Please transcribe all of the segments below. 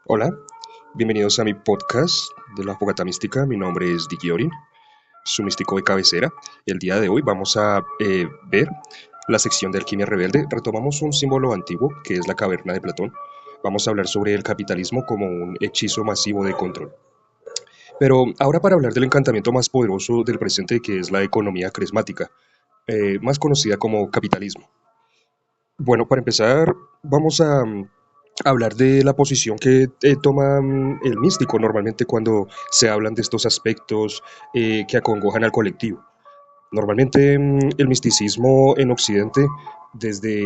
Hola, bienvenidos a mi podcast de la Fogata Mística. Mi nombre es Dicky Orin, su místico de cabecera. El día de hoy vamos a ver la sección de Alquimia Rebelde. Retomamos un símbolo antiguo que es la caverna de Platón. Vamos a hablar sobre el capitalismo como un hechizo masivo de control. Pero ahora para hablar del encantamiento más poderoso del presente, que es la economía carismática, más conocida como capitalismo. Bueno, para empezar, vamos a hablar de la posición que toma el místico normalmente cuando se hablan de estos aspectos que acongojan al colectivo. Normalmente el misticismo en Occidente desde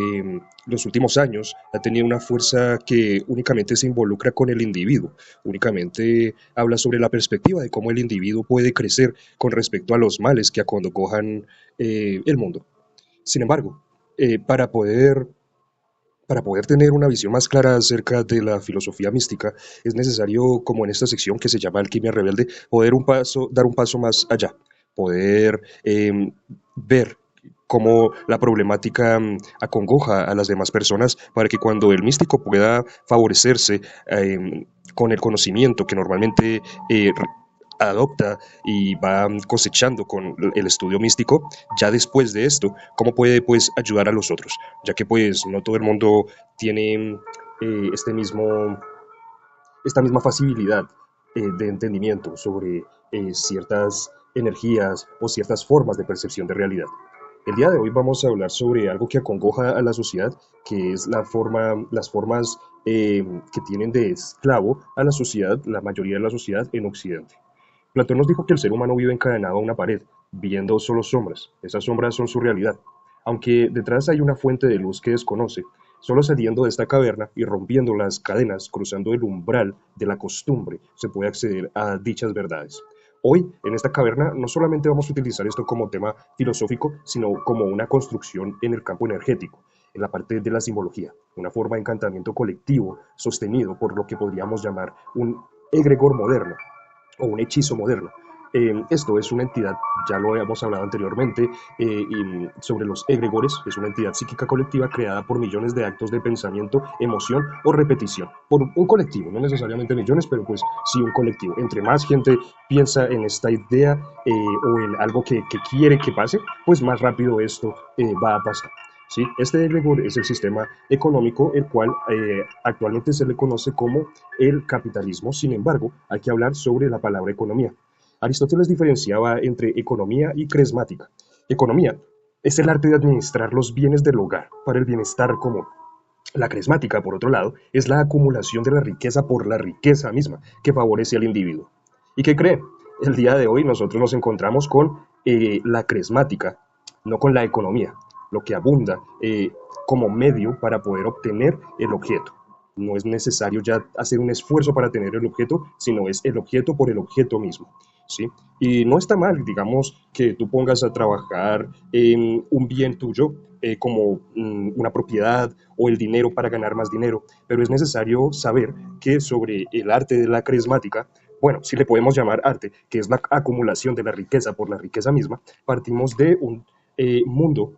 los últimos años ha tenido una fuerza que únicamente se involucra con el individuo, únicamente habla sobre la perspectiva de cómo el individuo puede crecer con respecto a los males que acongojan el mundo. Sin embargo, eh, para poder para poder tener una visión más clara acerca de la filosofía mística, es necesario, como en esta sección que se llama Alquimia Rebelde, dar un paso más allá, poder ver cómo la problemática acongoja a las demás personas para que cuando el místico pueda favorecerse con el conocimiento que normalmente adopta y va cosechando con el estudio místico, ya después de esto, cómo puede pues ayudar a los otros, ya que pues no todo el mundo tiene este mismo, esta misma facilidad de entendimiento sobre ciertas energías o ciertas formas de percepción de realidad. El día de hoy vamos a hablar sobre algo que acongoja a la sociedad, que es las formas que tienen de esclavo a la sociedad, la mayoría de la sociedad en Occidente. Platón nos dijo que el ser humano vive encadenado a una pared, viendo solo sombras. Esas sombras son su realidad. Aunque detrás hay una fuente de luz que desconoce, solo saliendo de esta caverna y rompiendo las cadenas, cruzando el umbral de la costumbre, se puede acceder a dichas verdades. Hoy, en esta caverna, no solamente vamos a utilizar esto como tema filosófico, sino como una construcción en el campo energético, en la parte de la simbología, una forma de encantamiento colectivo sostenido por lo que podríamos llamar un egregor moderno, o un hechizo moderno. Esto es una entidad, ya lo habíamos hablado anteriormente, sobre los egregores, es una entidad psíquica colectiva creada por millones de actos de pensamiento, emoción o repetición, por un colectivo, no necesariamente millones, pero pues sí un colectivo. Entre más gente piensa en esta idea o en algo que quiere que pase, pues más rápido esto va a pasar. ¿Sí? Este egregor es el sistema económico, el cual actualmente se le conoce como el capitalismo. Sin embargo, hay que hablar sobre la palabra economía. Aristóteles diferenciaba entre economía y cresmática. Economía es el arte de administrar los bienes del hogar para el bienestar común. La cresmática, por otro lado, es la acumulación de la riqueza por la riqueza misma que favorece al individuo. ¿Y qué cree? El día de hoy nosotros nos encontramos con la cresmática, no con la economía, lo que abunda como medio para poder obtener el objeto. No es necesario ya hacer un esfuerzo para tener el objeto, sino es el objeto por el objeto mismo. ¿Sí? Y no está mal, digamos, que tú pongas a trabajar en un bien tuyo como una propiedad o el dinero para ganar más dinero, pero es necesario saber que sobre el arte de la carismática, bueno, si le podemos llamar arte, que es la acumulación de la riqueza por la riqueza misma, partimos de un mundo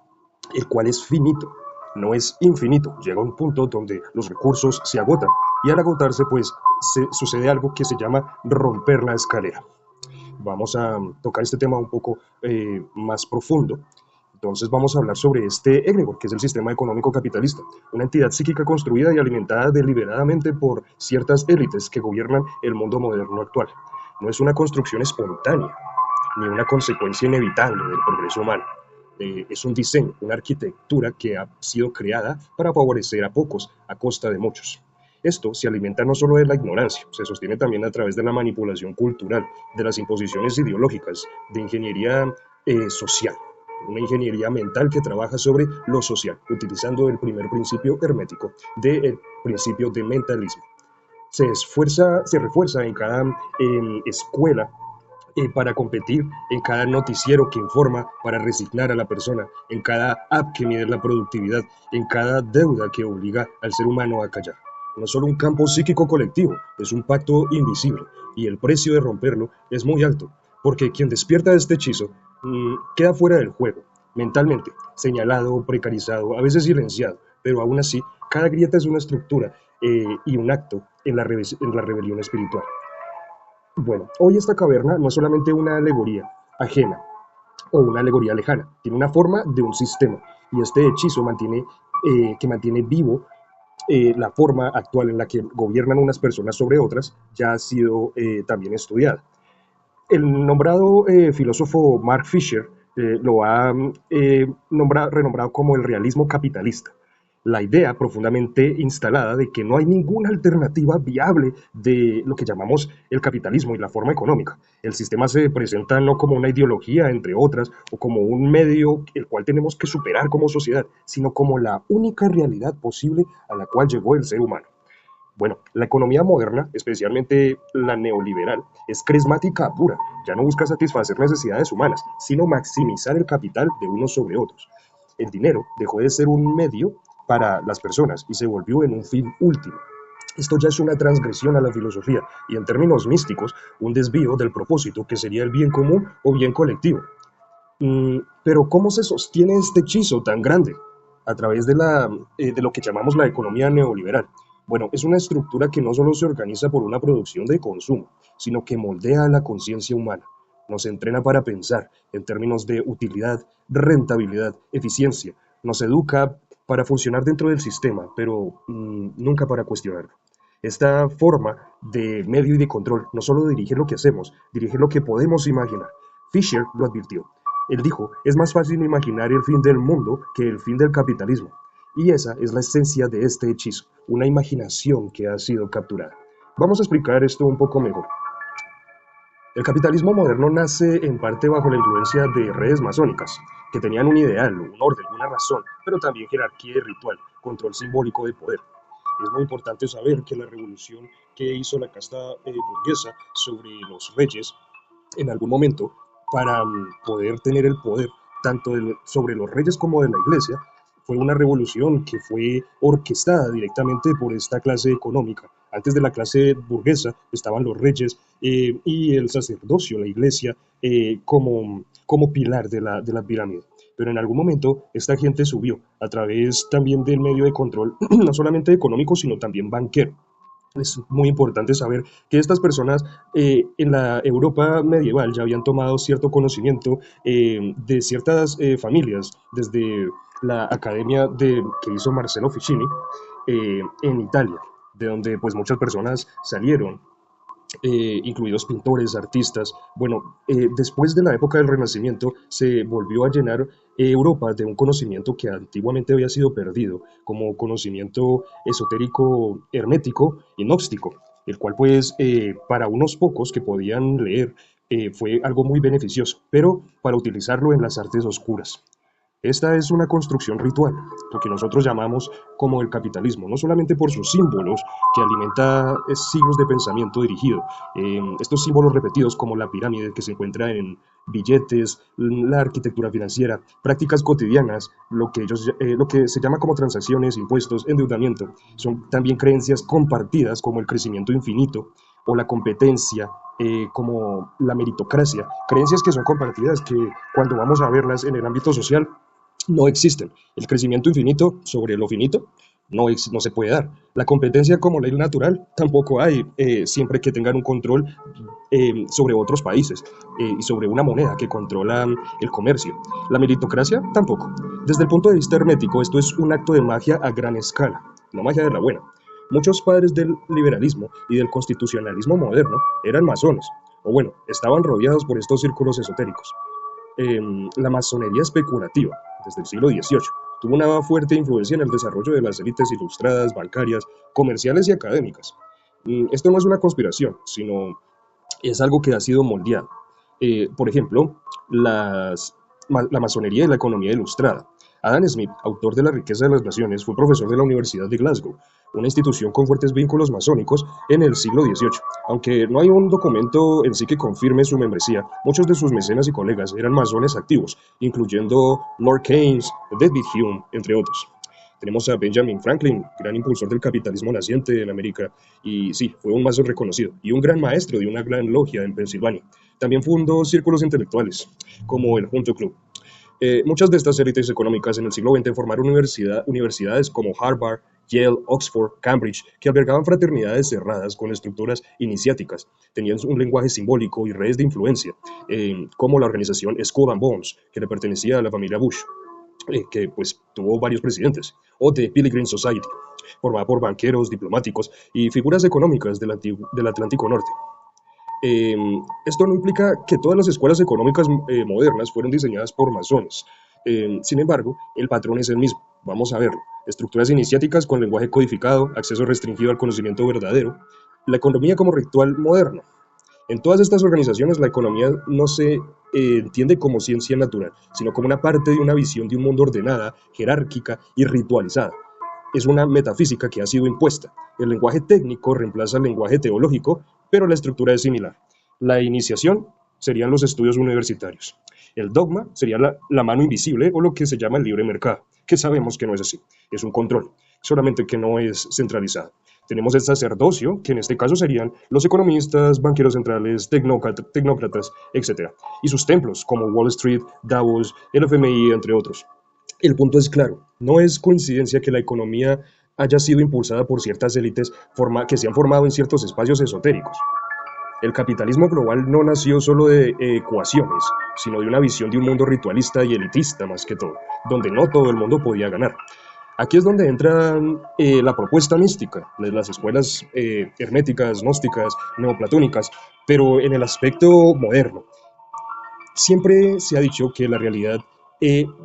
el cual es finito, no es infinito. Llega un punto donde los recursos se agotan y al agotarse pues sucede algo que se llama romper la escalera. Vamos a tocar este tema un poco más profundo. Entonces vamos a hablar sobre este egregor, que es el sistema económico capitalista, una entidad psíquica construida y alimentada deliberadamente por ciertas élites que gobiernan el mundo moderno actual. No es una construcción espontánea, ni una consecuencia inevitable del progreso humano. Es un diseño, una arquitectura que ha sido creada para favorecer a pocos a costa de muchos. Esto se alimenta no solo de la ignorancia, se sostiene también a través de la manipulación cultural, de las imposiciones ideológicas, de ingeniería social, una ingeniería mental que trabaja sobre lo social, utilizando el primer principio hermético del principio de mentalismo. Se refuerza en cada escuela para competir, en cada noticiero que informa para resignar a la persona, en cada app que mide la productividad, en cada deuda que obliga al ser humano a callar. No es solo un campo psíquico colectivo, es un pacto invisible y el precio de romperlo es muy alto, porque quien despierta este hechizo queda fuera del juego, mentalmente, señalado, precarizado, a veces silenciado, pero aún así, cada grieta es una estructura y un acto en la rebelión espiritual. Bueno, hoy esta caverna no es solamente una alegoría ajena o una alegoría lejana, tiene una forma de un sistema y este hechizo que mantiene vivo la forma actual en la que gobiernan unas personas sobre otras ya ha sido también estudiada. El nombrado filósofo Mark Fisher lo ha renombrado como el realismo capitalista. La idea profundamente instalada de que no hay ninguna alternativa viable de lo que llamamos el capitalismo y la forma económica. El sistema se presenta no como una ideología, entre otras, o como un medio el cual tenemos que superar como sociedad, sino como la única realidad posible a la cual llegó el ser humano. Bueno, la economía moderna, especialmente la neoliberal, es carismática pura. Ya no busca satisfacer necesidades humanas, sino maximizar el capital de unos sobre otros. El dinero dejó de ser un medio para las personas y se volvió en un fin último. Esto ya es una transgresión a la filosofía y en términos místicos, un desvío del propósito que sería el bien común o bien colectivo. Pero ¿cómo se sostiene este hechizo tan grande? A través de lo que llamamos la economía neoliberal. Bueno, es una estructura que no solo se organiza por una producción de consumo, sino que moldea la conciencia humana. Nos entrena para pensar en términos de utilidad, rentabilidad, eficiencia. Nos educa para funcionar dentro del sistema, pero nunca para cuestionarlo. Esta forma de medio y de control no solo dirige lo que hacemos, dirige lo que podemos imaginar. Fisher lo advirtió. Él dijo, es más fácil imaginar el fin del mundo que el fin del capitalismo. Y esa es la esencia de este hechizo, una imaginación que ha sido capturada. Vamos a explicar esto un poco mejor. El capitalismo moderno nace en parte bajo la influencia de redes masónicas, que tenían un ideal, un orden, una razón, pero también jerarquía y ritual, control simbólico de poder. Es muy importante saber que la revolución que hizo la casta burguesa sobre los reyes en algún momento para poder tener el poder tanto sobre los reyes como de la iglesia, fue una revolución que fue orquestada directamente por esta clase económica. Antes de la clase burguesa estaban los reyes y el sacerdocio, la iglesia, como pilar de la pirámide. Pero en algún momento esta gente subió a través también del medio de control, no solamente económico, sino también banquero. Es muy importante saber que estas personas en la Europa medieval ya habían tomado cierto conocimiento de ciertas familias, desde la academia que hizo Marcello Ficini en Italia, de donde pues muchas personas salieron incluidos pintores, artistas. Bueno, después de la época del Renacimiento se volvió a llenar Europa de un conocimiento que antiguamente había sido perdido, como conocimiento esotérico, hermético y gnóstico, el cual pues para unos pocos que podían leer fue algo muy beneficioso, pero para utilizarlo en las artes oscuras. Esta es una construcción ritual, lo que nosotros llamamos como el capitalismo, no solamente por sus símbolos, que alimenta siglos de pensamiento dirigido. Estos símbolos repetidos como la pirámide que se encuentra en billetes, la arquitectura financiera, prácticas cotidianas, lo que se llama como transacciones, impuestos, endeudamiento, son también creencias compartidas como el crecimiento infinito o la competencia, como la meritocracia, creencias que son compartidas que cuando vamos a verlas en el ámbito social no existen. El crecimiento infinito sobre lo finito no se puede dar. La competencia como ley natural tampoco hay, siempre que tengan un control sobre otros países y sobre una moneda que controla el comercio. La meritocracia tampoco. Desde el punto de vista hermético, esto es un acto de magia a gran escala, no magia de la buena. Muchos padres del liberalismo y del constitucionalismo moderno eran masones, o bueno, estaban rodeados por estos círculos esotéricos. La masonería especulativa, desde el siglo XVIII, tuvo una fuerte influencia en el desarrollo de las élites ilustradas, bancarias, comerciales y académicas. Esto no es una conspiración, sino es algo que ha sido moldeado. Por ejemplo, la masonería y la economía ilustrada. Adam Smith, autor de La riqueza de las naciones, fue profesor de la Universidad de Glasgow, una institución con fuertes vínculos masónicos en el siglo XVIII. Aunque no hay un documento en sí que confirme su membresía, muchos de sus mecenas y colegas eran masones activos, incluyendo Lord Keynes, David Hume, entre otros. Tenemos a Benjamin Franklin, gran impulsor del capitalismo naciente en América, y sí, fue un masón reconocido, y un gran maestro de una gran logia en Pensilvania. También fundó círculos intelectuales, como el Junto Club. Muchas de estas élites económicas en el siglo XX formaron universidades como Harvard, Yale, Oxford, Cambridge, que albergaban fraternidades cerradas con estructuras iniciáticas. Tenían un lenguaje simbólico y redes de influencia, como la organización Skull and Bones, que le pertenecía a la familia Bush, que pues tuvo varios presidentes, o The Pilgrim Society, formada por banqueros, diplomáticos y figuras económicas del Atlántico Norte. Eh, Esto no implica que todas las escuelas económicas modernas fueron diseñadas por masones. Sin embargo, el patrón es el mismo. Vamos a verlo. Estructuras iniciáticas con lenguaje codificado, acceso restringido al conocimiento verdadero, la economía como ritual moderno. En todas estas organizaciones la economía no se entiende como ciencia natural, sino como una parte de una visión de un mundo ordenada, jerárquica y ritualizada. Es una metafísica que ha sido impuesta. El lenguaje técnico reemplaza el lenguaje teológico, pero la estructura es similar. La iniciación serían los estudios universitarios. El dogma sería la mano invisible o lo que se llama el libre mercado, que sabemos que no es así. Es un control, solamente que no es centralizado. Tenemos el sacerdocio, que en este caso serían los economistas, banqueros centrales, tecnócratas, etc. Y sus templos, como Wall Street, Davos, el FMI, entre otros. El punto es claro, no es coincidencia que la economía haya sido impulsada por ciertas élites que se han formado en ciertos espacios esotéricos. El capitalismo global no nació solo de ecuaciones, sino de una visión de un mundo ritualista y elitista más que todo, donde no todo el mundo podía ganar. Aquí es donde entra la propuesta mística de las escuelas herméticas, gnósticas, neoplatónicas, pero en el aspecto moderno. Siempre se ha dicho que la realidad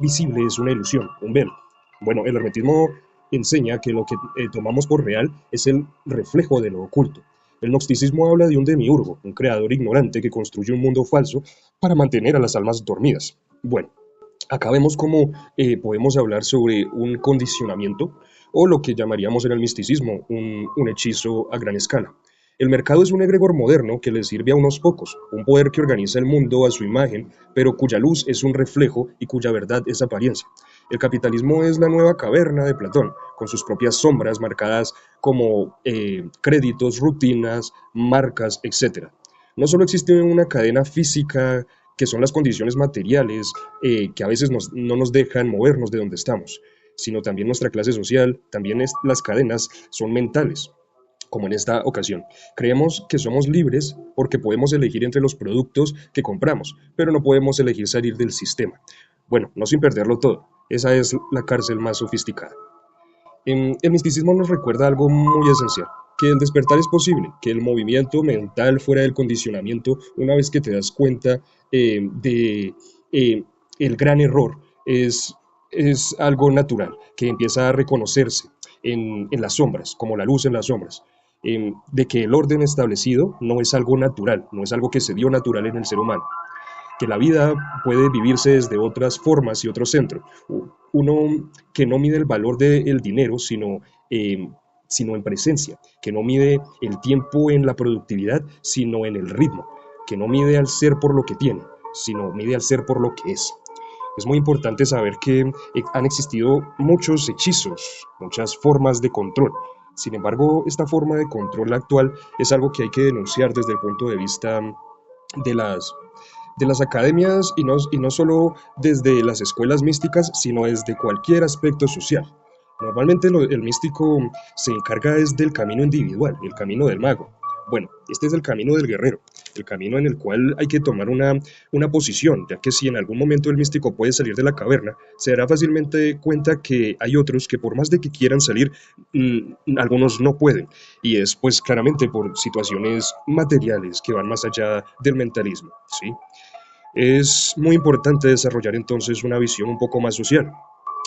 visible es una ilusión, un velo. Bueno, el hermetismo enseña que lo que tomamos por real es el reflejo de lo oculto. El gnosticismo habla de un demiurgo, un creador ignorante que construye un mundo falso para mantener a las almas dormidas. Bueno, acá vemos cómo podemos hablar sobre un condicionamiento o lo que llamaríamos en el misticismo un hechizo a gran escala. El mercado es un egregor moderno que le sirve a unos pocos, un poder que organiza el mundo a su imagen, pero cuya luz es un reflejo y cuya verdad es apariencia. El capitalismo es la nueva caverna de Platón, con sus propias sombras marcadas como créditos, rutinas, marcas, etc. No solo existe una cadena física que son las condiciones materiales que a veces no nos dejan movernos de donde estamos, sino también nuestra clase social, también las cadenas son mentales, como en esta ocasión. Creemos que somos libres porque podemos elegir entre los productos que compramos, pero no podemos elegir salir del sistema. Bueno, no sin perderlo todo. Esa es la cárcel más sofisticada. El misticismo nos recuerda algo muy esencial, que el despertar es posible, que el movimiento mental fuera del condicionamiento, una vez que te das cuenta de el gran error, es algo natural, que empieza a reconocerse en las sombras, como la luz en las sombras, de que el orden establecido no es algo natural, no es algo que se dio natural en el ser humano, que la vida puede vivirse desde otras formas y otro centro. Uno que no mide el valor del dinero, sino en presencia, que no mide el tiempo en la productividad, sino en el ritmo, que no mide al ser por lo que tiene, sino mide al ser por lo que es. Es muy importante saber que han existido muchos hechizos, muchas formas de control. Sin embargo, esta forma de control actual es algo que hay que denunciar desde el punto de vista de las academias y no solo desde las escuelas místicas, sino desde cualquier aspecto social. Normalmente el místico se encarga es del camino individual, el camino del mago. Bueno, este es el camino del guerrero, el camino en el cual hay que tomar una posición, ya que si en algún momento el místico puede salir de la caverna, se dará fácilmente cuenta que hay otros que por más de que quieran salir, algunos no pueden. Y es pues claramente por situaciones materiales que van más allá del mentalismo, ¿sí? Es muy importante desarrollar entonces una visión un poco más social.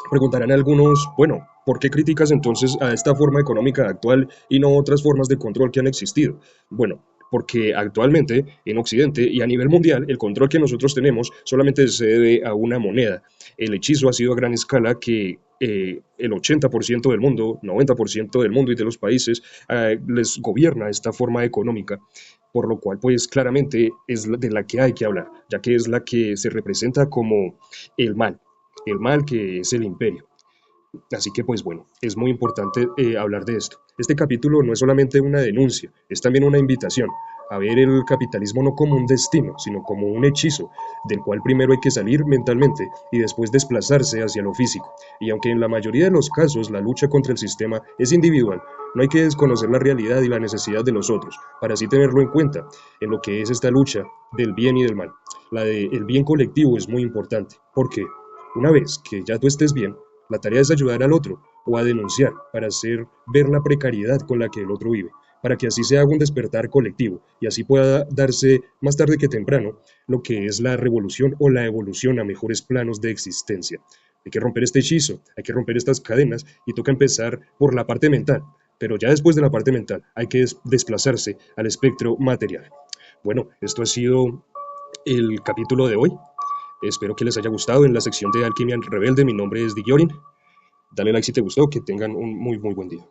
Preguntarán algunos, bueno, ¿por qué criticas entonces a esta forma económica actual y no otras formas de control que han existido? Bueno, porque actualmente en Occidente y a nivel mundial el control que nosotros tenemos solamente se debe a una moneda. El hechizo ha sido a gran escala que el 80% del mundo, 90% del mundo y de los países les gobierna esta forma económica, por lo cual pues claramente es de la que hay que hablar, ya que es la que se representa como el mal que es el imperio. Así que pues bueno, es muy importante hablar de esto. Este capítulo no es solamente una denuncia, es también una invitación a ver el capitalismo no como un destino, sino como un hechizo, del cual primero hay que salir mentalmente y después desplazarse hacia lo físico. Y aunque en la mayoría de los casos la lucha contra el sistema es individual, no hay que desconocer la realidad y la necesidad de los otros, para así tenerlo en cuenta en lo que es esta lucha del bien y del mal. La del bien colectivo es muy importante, porque una vez que ya tú estés bien, la tarea es ayudar al otro o a denunciar para hacer ver la precariedad con la que el otro vive, para que así se haga un despertar colectivo y así pueda darse más tarde que temprano lo que es la revolución o la evolución a mejores planos de existencia. Hay que romper este hechizo, hay que romper estas cadenas y toca empezar por la parte mental, pero ya después de la parte mental hay que desplazarse al espectro material. Bueno, esto ha sido el capítulo de hoy. Espero que les haya gustado en la sección de Alquimia Rebelde. Mi nombre es Digiorin. Dale like si te gustó, que tengan un muy buen día.